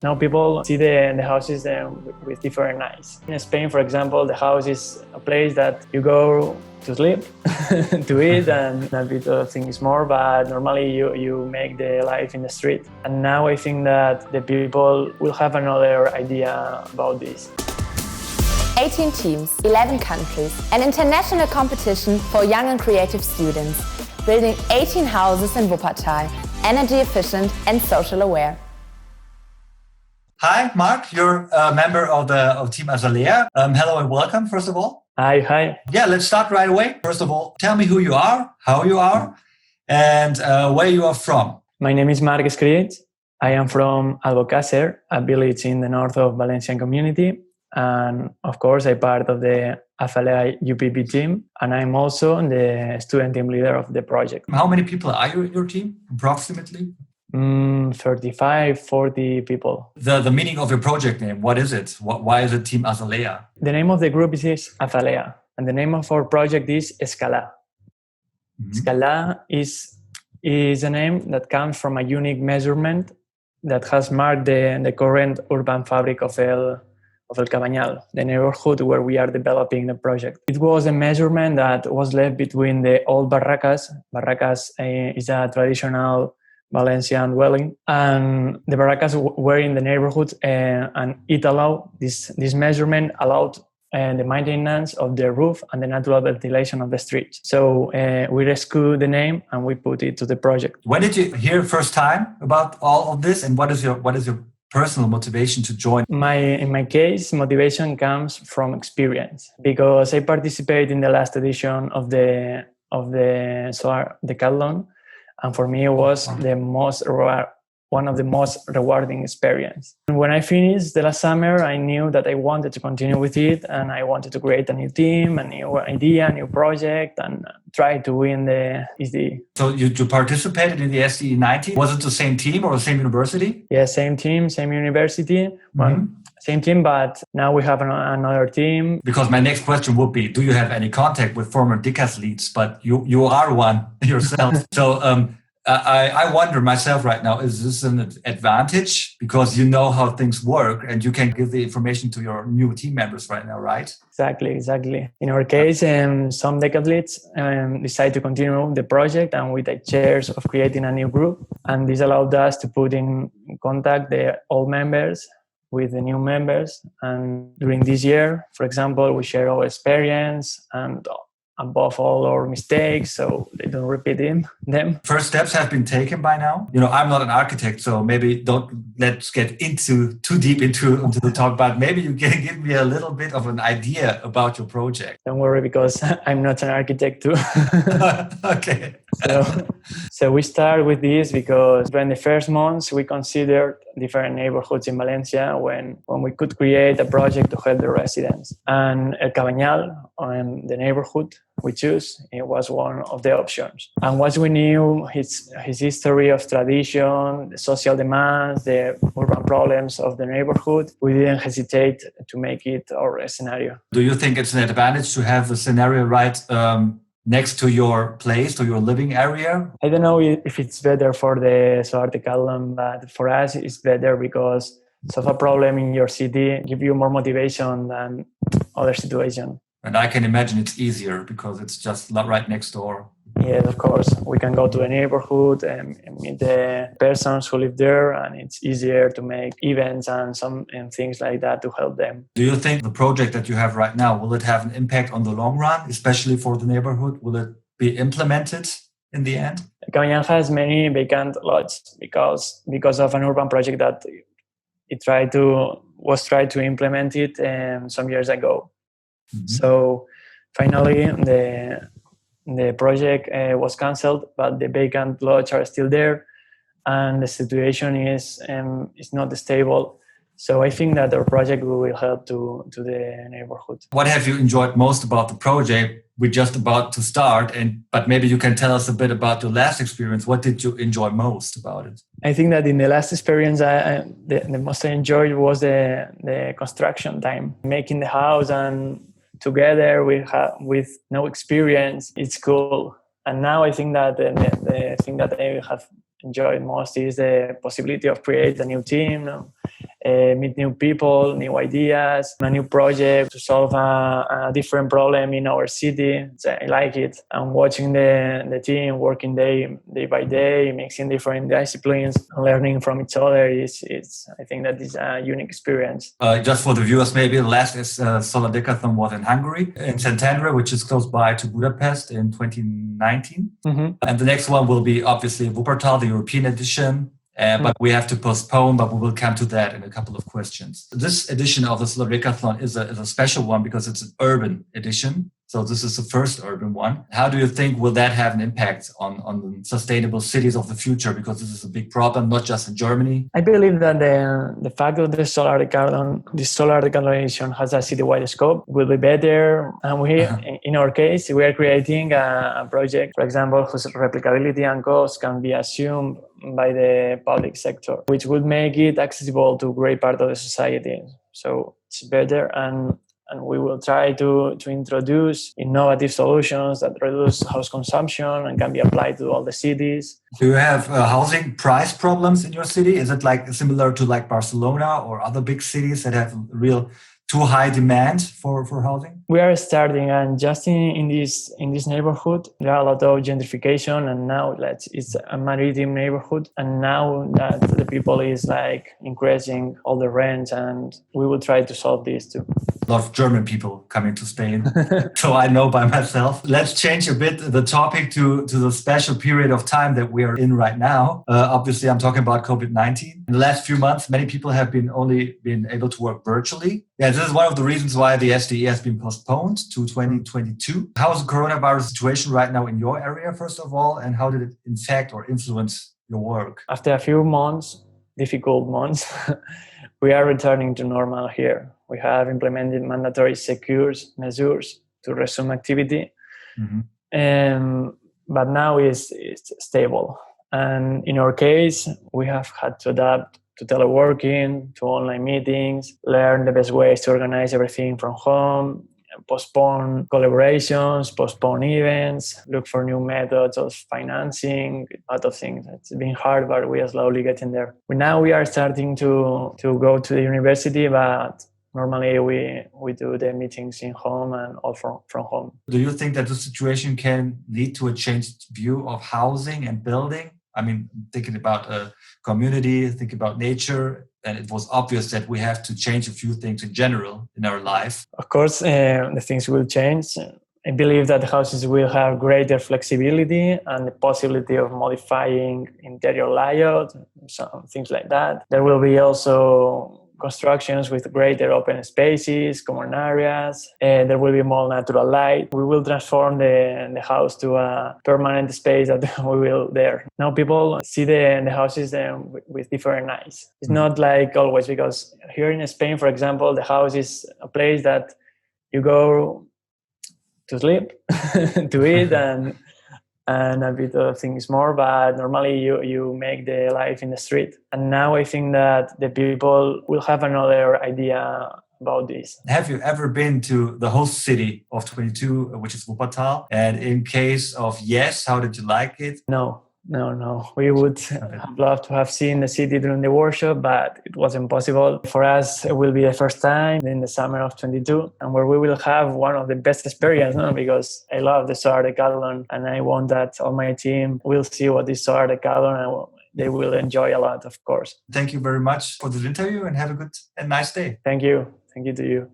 Now people see the houses with different eyes. In Spain, for example, the house is a place that you go to sleep, to eat, and a bit of things more, but normally you make the life in the street. And now I think that the people will have another idea about this. 18 teams, 11 countries, an international competition for young and creative students, building 18 houses in Wuppertal, energy efficient and social aware. Hi, Mark. You're a member of Team Azalea. Hello and welcome, first of all. Hi. Yeah, let's start right away. First of all, tell me who you are, how you are, and where you are from. My name is Marc Escrits. I am from Albocàsser, a village in the north of Valencian community. And of course, I'm part of the Azalea UPB team. And I'm also the student team leader of the project. How many people are you in your team, approximately? 35, 40 people. The meaning of your project name, what is it? Why is it Team Azalea? The name of the group is Azalea. And the name of our project is Escala. Mm-hmm. Escala is a name that comes from a unique measurement that has marked the current urban fabric of El Cabanyal, the neighborhood where we are developing the project. It was a measurement that was left between the old barracas. Barracas is a traditional Valencian dwelling, and the barracas were in the neighborhood, and it allowed this measurement allowed the maintenance of the roof and the natural ventilation of the streets. So we rescued the name and we put it to the project. When did you hear first time about all of this, and what is your personal motivation to join? In my case, motivation comes from experience, because I participated in the last edition of the Solar Decathlon. And for me, it was one of the most rewarding experience. And when I finished the last summer, I knew that I wanted to continue with it, and I wanted to create a new team, a new idea, a new project, and try to win the SDE. So you participated in the SDE 90? Was it the same team or the same university? Yeah, same team, same university. Mm-hmm. Same team, but now we have another team. Because my next question would be, do you have any contact with former decathletes? But you are one yourself. So I wonder myself right now, is this an advantage? Because you know how things work and you can give the information to your new team members right now, right? Exactly. In our case, some decathletes decide to continue the project, and we take shares of creating a new group. And this allowed us to put in contact the old members with the new members. And during this year, for example, we share our experience and above all our mistakes, so they don't repeat them. First steps have been taken by now. I'm not an architect, so maybe let's get too deep into the talk, but maybe you can give me a little bit of an idea about your project. Don't worry, because I'm not an architect too. Okay. So we start with this because during the first months, we considered different neighborhoods in Valencia when we could create a project to help the residents. And El Cabanyal, the neighborhood we choose, it was one of the options. And once we knew his history of tradition, the social demands, the urban problems of the neighborhood, we didn't hesitate to make it our scenario. Do you think it's an advantage to have the scenario right next to your place, to your living area? I don't know if it's better for the Solar Decathlon, but for us it's better because solve a problem in your city give you more motivation than other situations. And I can imagine it's easier because it's just right next door. Yes, of course. We can go to the neighborhood and meet the persons who live there, and it's easier to make events and things like that to help them. Do you think the project that you have right now, will it have an impact on the long run, especially for the neighborhood? Will it be implemented in the end? Cabanyal has many vacant lots because of an urban project that was tried to implement it some years ago. Mm-hmm. So finally, the project was cancelled, but the vacant lots are still there, and the situation is not stable. So I think that our project will help to the neighborhood. What have you enjoyed most about the project? We're just about to start, but maybe you can tell us a bit about your last experience. What did you enjoy most about it? I think that in the last experience, the most I enjoyed was the construction time, making the house, and together with no experience, it's cool. And now I think that the thing that I have enjoyed most is the possibility of create a new team, meet new people, new ideas, a new project to solve a different problem in our city. So I like it. I'm watching the team working day by day, mixing different disciplines, learning from each other. I think that is a unique experience. Just for the viewers, maybe the last Solar Decathlon was in Hungary, in Szentendre, which is close by to Budapest in 2019. Mm-hmm. And the next one will be obviously Wuppertal, the European edition. But we have to postpone, but we will come to that in a couple of questions. This edition of the Solar Decathlon is a special one because it's an urban edition. So this is the first urban one. How do you think will that have an impact on the sustainable cities of the future? Because this is a big problem, not just in Germany. I believe that the fact that the Solar Decathlon edition has a citywide scope will be better. And we, in our case, we are creating a project, for example, whose replicability and cost can be assumed by the public sector, which would make it accessible to a great part of the society. So it's better, and we will try to introduce innovative solutions that reduce house consumption and can be applied to all the cities. Do you have housing price problems in your city? Is it like similar to like Barcelona or other big cities that have real too high demand for housing? We are starting, and just in this neighborhood, there are a lot of gentrification, and now it's a maritime neighborhood, and now that the people is like increasing all the rents, and we will try to solve this too. A lot of German people coming to Spain, so I know by myself. Let's change a bit the topic to the special period of time that we are in right now. Obviously, I'm talking about COVID-19. In the last few months, many people have only been able to work virtually. Yeah, this is one of the reasons why the SDE has been postponed to 2022. How is the coronavirus situation right now in your area, first of all, and how did it affect or influence your work? After a few months, difficult months, we are returning to normal here. We have implemented mandatory secure measures to resume activity, but now it's stable. And in our case, we have had to adapt to teleworking, to online meetings, learn the best ways to organize everything from home, postpone collaborations, postpone events, look for new methods of financing, a lot of things. It's been hard, but we are slowly getting there. Now we are starting to go to the university, but normally we do the meetings in home and all from home. Do you think that the situation can lead to a changed view of housing and building? I mean, thinking about a community, thinking about nature, and it was obvious that we have to change a few things in general in our life. Of course, the things will change. I believe that the houses will have greater flexibility and the possibility of modifying interior layout, some things like that. There will be also constructions with greater open spaces, common areas. There will be more natural light. We will transform the house to a permanent space that we will there. Now people see the houses with different eyes. It's not like always, because here in Spain, for example, the house is a place that you go to sleep, to eat, and a bit of things more, but normally you make the life in the street. And now I think that the people will have another idea about this. Have you ever been to the host city of 22, which is Wuppertal? And in case of yes, how did you like it? No. We would have loved to have seen the city during the workshop, but it wasn't possible. For us, it will be the first time in the summer of 22, and where we will have one of the best experiences, because I love the Solar Decathlon, and I want that all my team will see what is Solar Decathlon, and they will enjoy a lot, of course. Thank you very much for this interview, and have a good and nice day. Thank you. Thank you to you.